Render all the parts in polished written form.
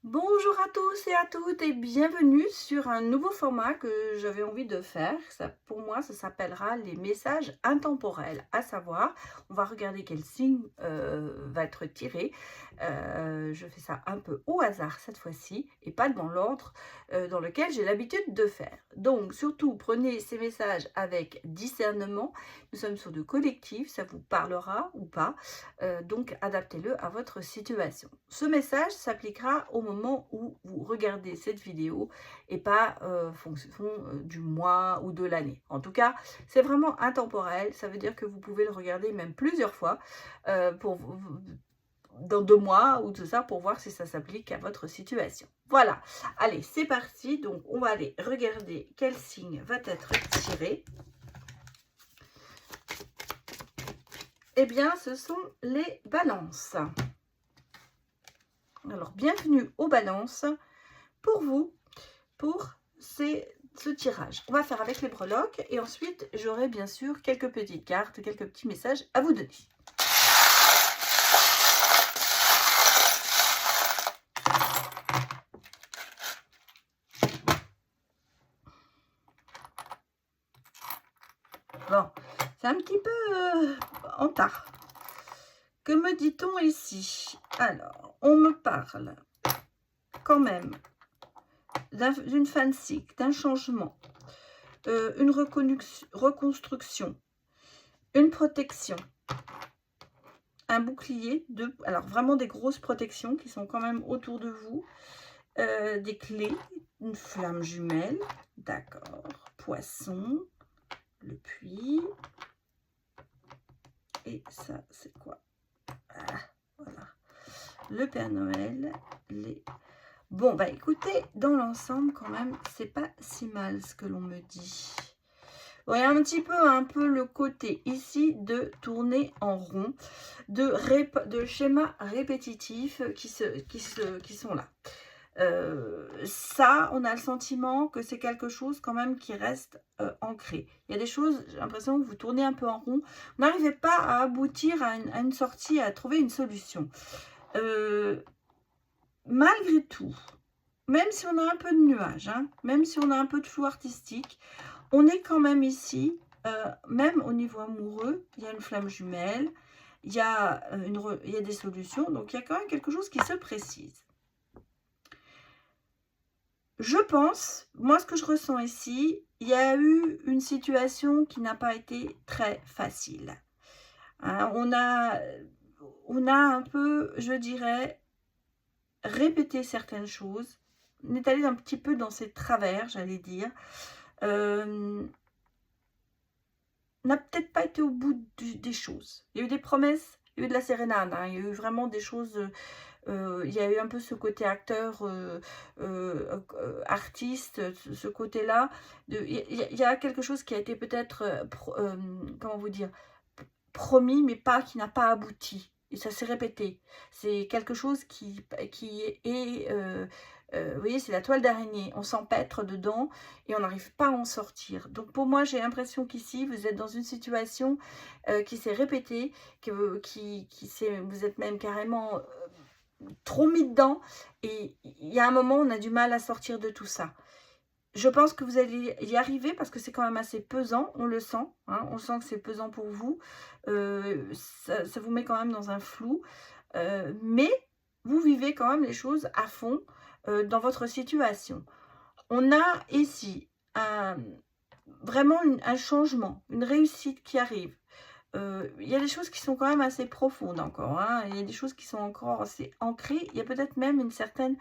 Bonjour à tous et à toutes et bienvenue sur un nouveau format que j'avais envie de faire. Pour moi, ça s'appellera les messages intemporels. À savoir, on va regarder quel signe va être tiré. Je fais ça un peu au hasard cette fois-ci et pas dans l'ordre dans lequel j'ai l'habitude de faire. Donc, surtout, prenez ces messages avec discernement. Nous sommes sur du collectif, ça vous parlera ou pas. Donc, adaptez-le à votre situation. Ce message s'appliquera au moment où vous regardez cette vidéo et pas fonction du mois ou de l'année. En tout cas, c'est vraiment intemporel. Ça veut dire que vous pouvez le regarder même plusieurs fois dans 2 mois ou tout ça pour voir si ça s'applique à votre situation. Voilà. Allez, c'est parti. Donc, on va aller regarder quel signe va être tiré. Eh bien, ce sont les balances. Alors, bienvenue aux balances pour vous, pour ce tirage. On va faire avec les breloques et ensuite, j'aurai bien sûr quelques petites cartes, quelques petits messages à vous donner. Bon, c'est un petit peu en tard. Que me dit-on ici? Alors, on me parle quand même d'une fin de cycle, d'un changement, une reconstruction, une protection, un bouclier, alors vraiment des grosses protections qui sont quand même autour de vous, des clés, une flamme jumelle, d'accord, poisson, le puits, et ça c'est quoi? Ah, voilà, le Père Noël, les... Bon, bah écoutez, dans l'ensemble, quand même, c'est pas si mal ce que l'on me dit. Bon, il y a un peu le côté ici de tourner en rond, de schémas répétitifs qui sont là. Ça, on a le sentiment que c'est quelque chose quand même qui reste ancré. Il y a des choses, j'ai l'impression que vous tournez un peu en rond. Vous n'arrivez pas à aboutir à une sortie, à trouver une solution. Malgré tout, même si on a un peu de nuages, hein, même si on a un peu de flou artistique, on est quand même ici, même au niveau amoureux, il y a une flamme jumelle, il y a des solutions, donc il y a quand même quelque chose qui se précise. Je pense, moi ce que je ressens ici, il y a eu une situation qui n'a pas été très facile. Hein, on a un peu, je dirais, répété certaines choses. On est allé un petit peu dans ses travers, j'allais dire. On n'a peut-être pas été au bout des choses. Il y a eu des promesses, il y a eu de la sérénade, hein, il y a eu vraiment des choses... il y a eu un peu ce côté acteur, artiste, ce côté-là. Il y a quelque chose qui a été peut-être, comment vous dire, promis, mais qui n'a pas abouti. Et ça s'est répété. C'est quelque chose qui est... vous voyez, c'est la toile d'araignée. On s'empêtre dedans et on n'arrive pas à en sortir. Donc pour moi, j'ai l'impression qu'ici, vous êtes dans une situation qui s'est répétée, vous êtes même carrément trop mis dedans. Et il y a un moment, on a du mal à sortir de tout ça. Je pense que vous allez y arriver parce que c'est quand même assez pesant, on le sent, hein, on sent que c'est pesant pour vous, ça vous met quand même dans un flou, mais vous vivez quand même les choses à fond dans votre situation. On a ici vraiment un changement, une réussite qui arrive. Il y a des choses qui sont quand même assez profondes encore, hein, il y a des choses qui sont encore assez ancrées, il y a peut-être même une certaine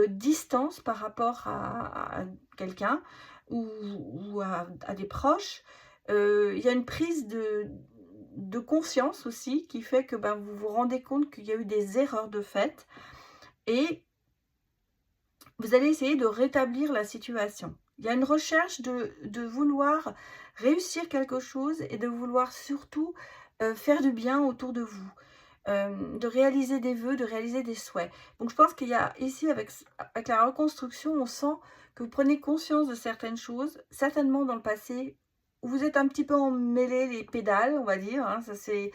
distance par rapport à quelqu'un ou à des proches. Il y a une prise de conscience aussi qui fait que vous vous rendez compte qu'il y a eu des erreurs de fait et vous allez essayer de rétablir la situation. Il y a une recherche de vouloir réussir quelque chose et de vouloir surtout faire du bien autour de vous. De réaliser des vœux, de réaliser des souhaits. Donc je pense qu'il y a ici, avec la reconstruction, on sent que vous prenez conscience de certaines choses, certainement dans le passé, vous êtes un petit peu emmêlé les pédales, on va dire, hein, ça s'est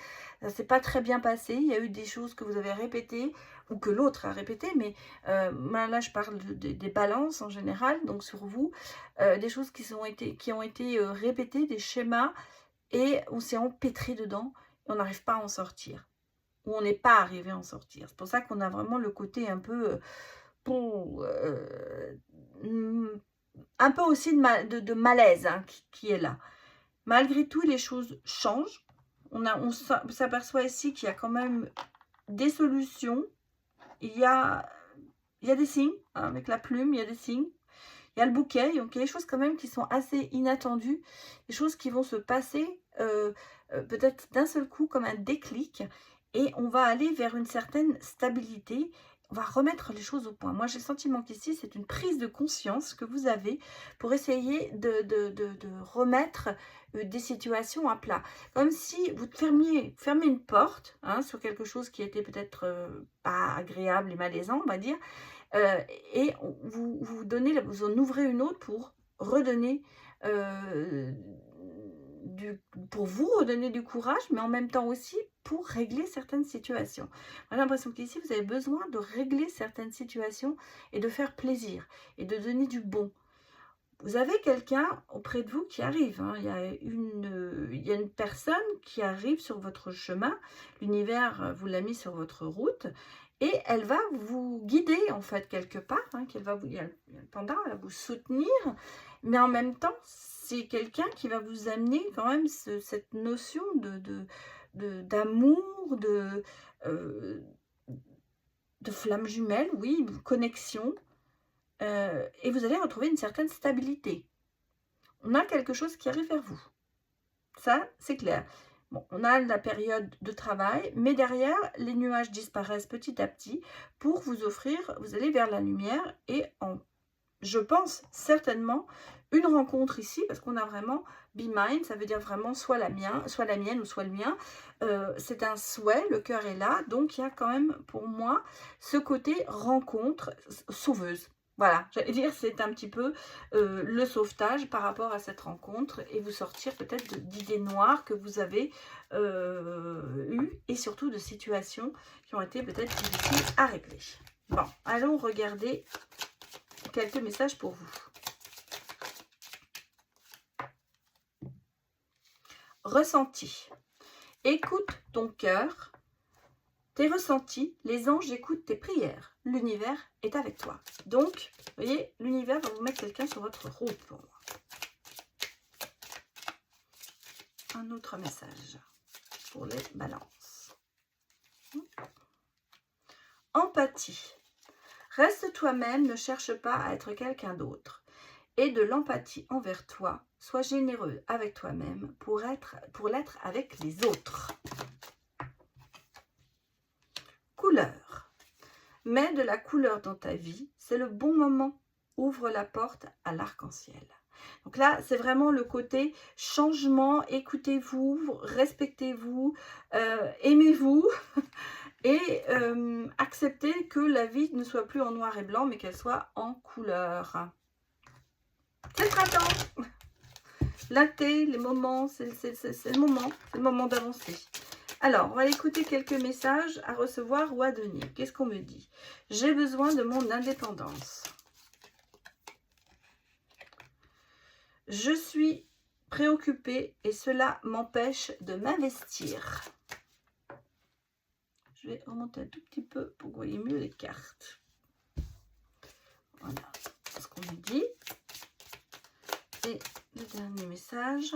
pas très bien passé. Il y a eu des choses que vous avez répétées ou que l'autre a répétées, mais là je parle des balances en général, donc sur vous, des choses qui ont été répétées, des schémas, et on s'est empêtré dedans, et on n'arrive pas à en sortir, ou on n'est pas arrivé à en sortir. C'est pour ça qu'on a vraiment le côté un peu, bon, un peu aussi de malaise, hein, qui est là. Malgré tout, les choses changent. On s'aperçoit ici qu'il y a quand même des solutions. Il y a des signes, hein, avec la plume, il y a des signes. Il y a le bouquet, donc il y a des choses quand même qui sont assez inattendues, des choses qui vont se passer peut-être d'un seul coup comme un déclic, et on va aller vers une certaine stabilité, on va remettre les choses au point. Moi j'ai le sentiment qu'ici c'est une prise de conscience que vous avez pour essayer de remettre des situations à plat. Comme si vous fermiez une porte, hein, sur quelque chose qui était peut-être pas agréable et malaisant, on va dire, et vous en ouvrez une autre pour redonner, pour vous redonner du courage, mais en même temps aussi pour régler certaines situations. J'ai l'impression qu'ici, vous avez besoin de régler certaines situations et de faire plaisir et de donner du bon. Vous avez quelqu'un auprès de vous qui arrive, hein. Il y a une personne qui arrive sur votre chemin. L'univers vous l'a mis sur votre route, et elle va vous guider en fait quelque part, hein, il y a le panda, elle va vous soutenir, mais en même temps c'est quelqu'un qui va vous amener quand même cette notion d'amour, euh, de flamme jumelle, oui, de connexion, et vous allez retrouver une certaine stabilité. On a quelque chose qui arrive vers vous. Ça, c'est clair. Bon, on a la période de travail, mais derrière, les nuages disparaissent petit à petit pour vous offrir, vous allez vers la lumière, et je pense certainement une rencontre ici, parce qu'on a vraiment be mine, ça veut dire vraiment soit la mienne ou soit le mien. C'est un souhait, le cœur est là, donc il y a quand même pour moi ce côté rencontre sauveuse. Voilà, j'allais dire, c'est un petit peu le sauvetage par rapport à cette rencontre, et vous sortir peut-être d'idées noires que vous avez eues, et surtout de situations qui ont été peut-être difficiles à régler. Bon, allons regarder quelques messages pour vous. Ressenti. Écoute ton cœur, tes ressentis, les anges écoutent tes prières. L'univers est avec toi. Donc, vous voyez, l'univers va vous mettre quelqu'un sur votre route pour moi. Un autre message pour les balances. Empathie. Reste toi-même, ne cherche pas à être quelqu'un d'autre. Et de l'empathie envers toi. Sois généreux avec toi-même pour l'être avec les autres. Couleur. Mets de la couleur dans ta vie. C'est le bon moment. Ouvre la porte à l'arc-en-ciel. Donc là, c'est vraiment le côté changement. Écoutez-vous, respectez-vous, aimez-vous. Et acceptez que la vie ne soit plus en noir et blanc, mais qu'elle soit en couleur. C'est le printemps. L'été, les moments, c'est le moment d'avancer. Alors, on va écouter quelques messages à recevoir ou à donner. Qu'est-ce qu'on me dit? J'ai besoin de mon indépendance. Je suis préoccupée et cela m'empêche de m'investir. Je vais remonter un tout petit peu pour que vous voyez mieux les cartes. Voilà ce qu'on me dit. Et le dernier message.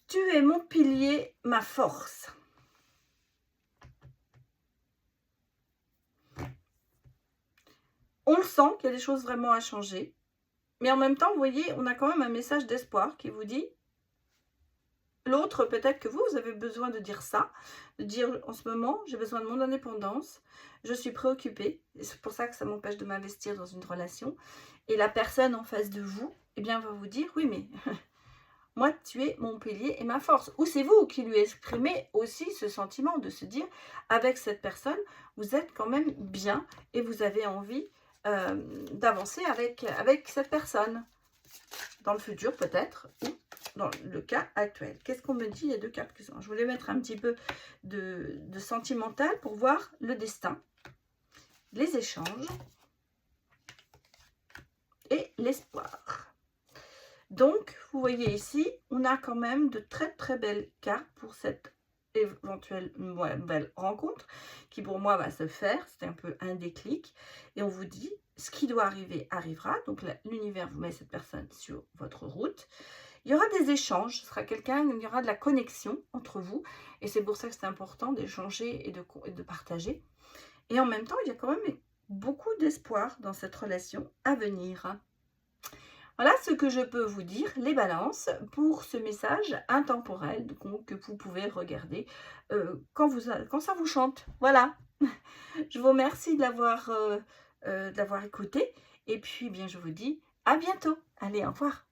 Tu es mon pilier, ma force. On le sent qu'il y a des choses vraiment à changer. Mais en même temps, vous voyez, on a quand même un message d'espoir qui vous dit, l'autre, peut-être que vous avez besoin de dire ça, de dire en ce moment, j'ai besoin de mon indépendance, je suis préoccupée, et c'est pour ça que ça m'empêche de m'investir dans une relation. Et la personne en face de vous, eh bien, va vous dire, oui, mais moi, tu es mon pilier et ma force. Ou c'est vous qui lui exprimez aussi ce sentiment de se dire, avec cette personne, vous êtes quand même bien et vous avez envie d'avancer avec cette personne. dans le futur peut-être, ou dans le cas actuel. Qu'est-ce qu'on me dit les deux cartes qui sont? Je voulais mettre un petit peu de sentimental pour voir le destin, les échanges et l'espoir. Donc, vous voyez ici, on a quand même de très très belles cartes pour cette éventuelle belle rencontre qui pour moi va se faire. C'est un peu un déclic et on vous dit ce qui doit arriver arrivera. Donc l'univers vous met cette personne sur votre route. Il y aura des échanges, ce sera quelqu'un, il y aura de la connexion entre vous et c'est pour ça que c'est important d'échanger et de partager. Et en même temps, il y a quand même beaucoup d'espoir dans cette relation à venir. Voilà ce que je peux vous dire, les balances, pour ce message intemporel que vous pouvez regarder quand ça vous chante. Voilà, je vous remercie de l'avoir écouté et puis bien je vous dis à bientôt. Allez, au revoir.